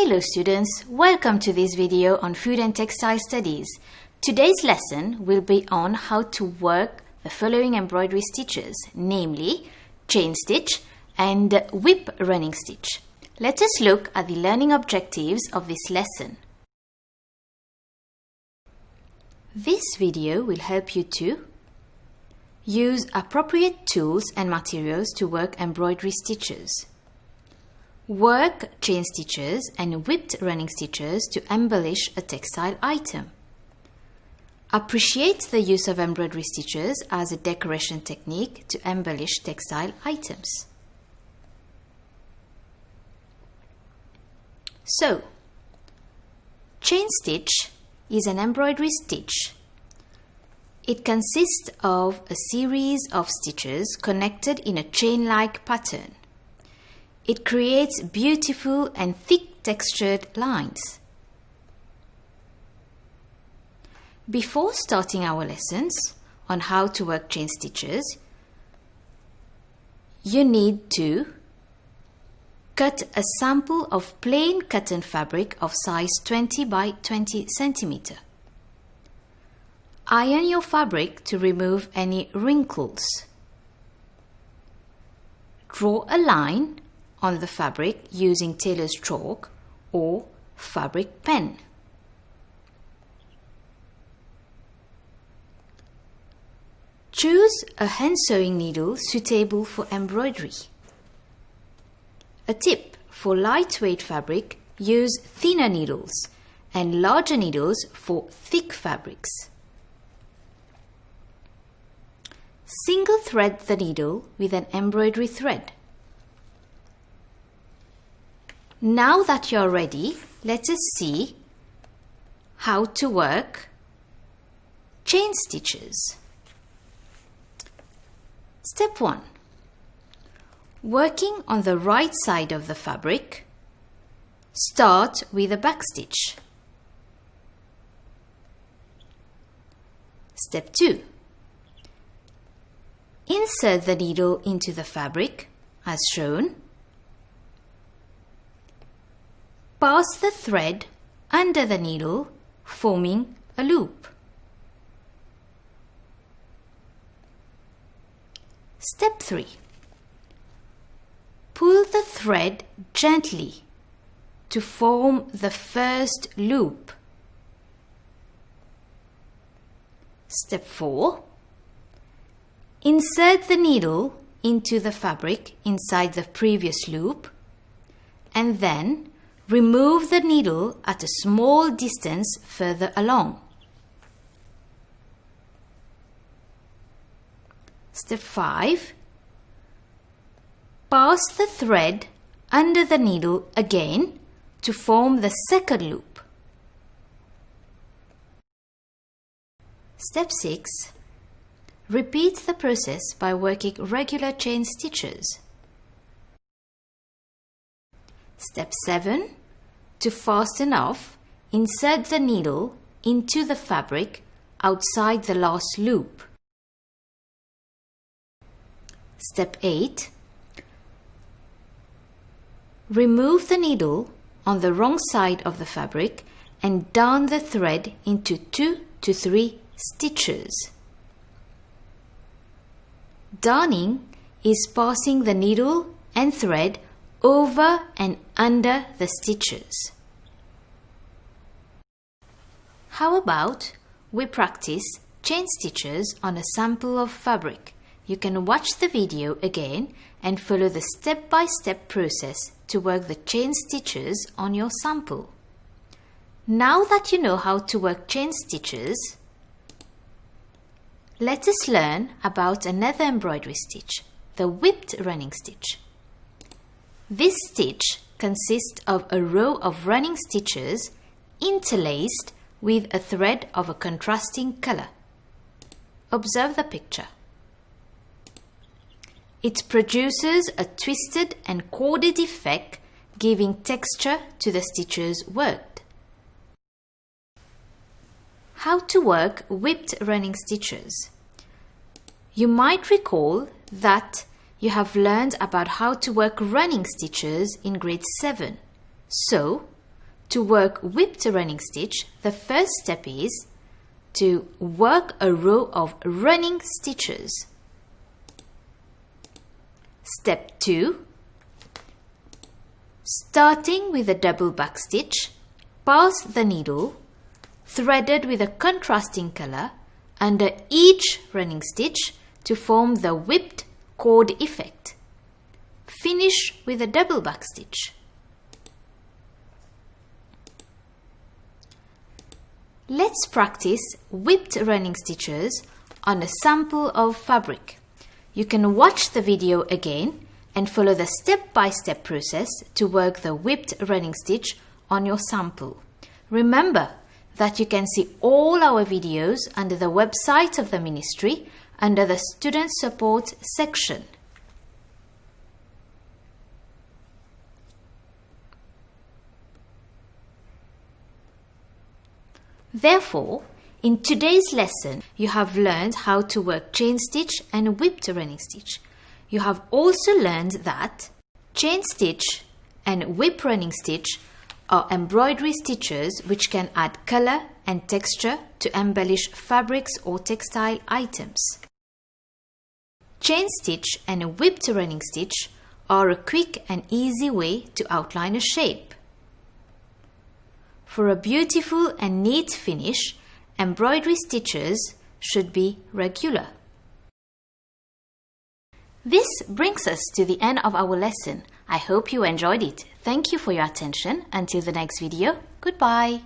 Hello students, welcome to this video on Food and Textile Studies. Today's lesson will be on how to work the following embroidery stitches, namely chain stitch and whip running stitch. Let us look at the learning objectives of this lesson. This video will help you to use appropriate tools and materials to work embroidery stitches. Work chain stitches and whipped running stitches to embellish a textile item. Appreciate the use of embroidery stitches as a decoration technique to embellish textile items. So, chain stitch is an embroidery stitch. It consists of a series of stitches connected in a chain-like pattern. It creates beautiful and thick textured lines. Before starting our lessons on how to work chain stitches, you need to cut a sample of plain cotton fabric of size 20 by 20 cm. Iron your fabric to remove any wrinkles. Draw a line on the fabric using tailor's chalk or fabric pen. Choose a hand sewing needle suitable for embroidery. A tip: for lightweight fabric, use thinner needles and larger needles for thick fabrics. Single thread the needle with an embroidery thread. Now that you're ready, let us see how to work chain stitches. Step 1. Working on the right side of the fabric, start with a back stitch. Step 2. Insert the needle into the fabric as shown. Pass the thread under the needle, forming a loop. Step 3. Pull the thread gently to form the first loop. Step 4. Insert the needle into the fabric inside the previous loop and then remove the needle at a small distance further along. Step 5. Pass the thread under the needle again to form the second loop. Step 6. Repeat the process by working regular chain stitches. Step 7. To fasten off, insert the needle into the fabric outside the last loop. Step 8. Remove the needle on the wrong side of the fabric and darn the thread into 2 to 3 stitches. Darning is passing the needle and thread over and under the stitches. How about we practice chain stitches on a sample of fabric? You can watch the video again and follow the step-by-step process to work the chain stitches on your sample. Now that you know how to work chain stitches, let us learn about another embroidery stitch, the whipped running stitch. This stitch consists of a row of running stitches interlaced with a thread of a contrasting color. Observe the picture. It produces a twisted and corded effect, giving texture to the stitches worked. How to work whipped running stitches. You might recall that you have learned about how to work running stitches in grade 7. So, To work whipped running stitch, the first step is to work a row of running stitches. Step 2. Starting with a double back stitch, pass the needle, threaded with a contrasting color, under each running stitch to form the whipped cord effect. Finish with a double back stitch. Let's practice whipped running stitches on a sample of fabric. You can watch the video again and follow the step-by-step process to work the whipped running stitch on your sample. Remember that you can see all our videos under the website of the Ministry under the Student Support section. Therefore, in today's lesson, you have learned how to work chain stitch and whipped running stitch. You have also learned that chain stitch and whip running stitch are embroidery stitches which can add color and texture to embellish fabrics or textile items. Chain stitch and whipped running stitch are a quick and easy way to outline a shape. For a beautiful and neat finish, embroidery stitches should be regular. This brings us to the end of our lesson. I hope you enjoyed it. Thank you for your attention. Until the next video, goodbye.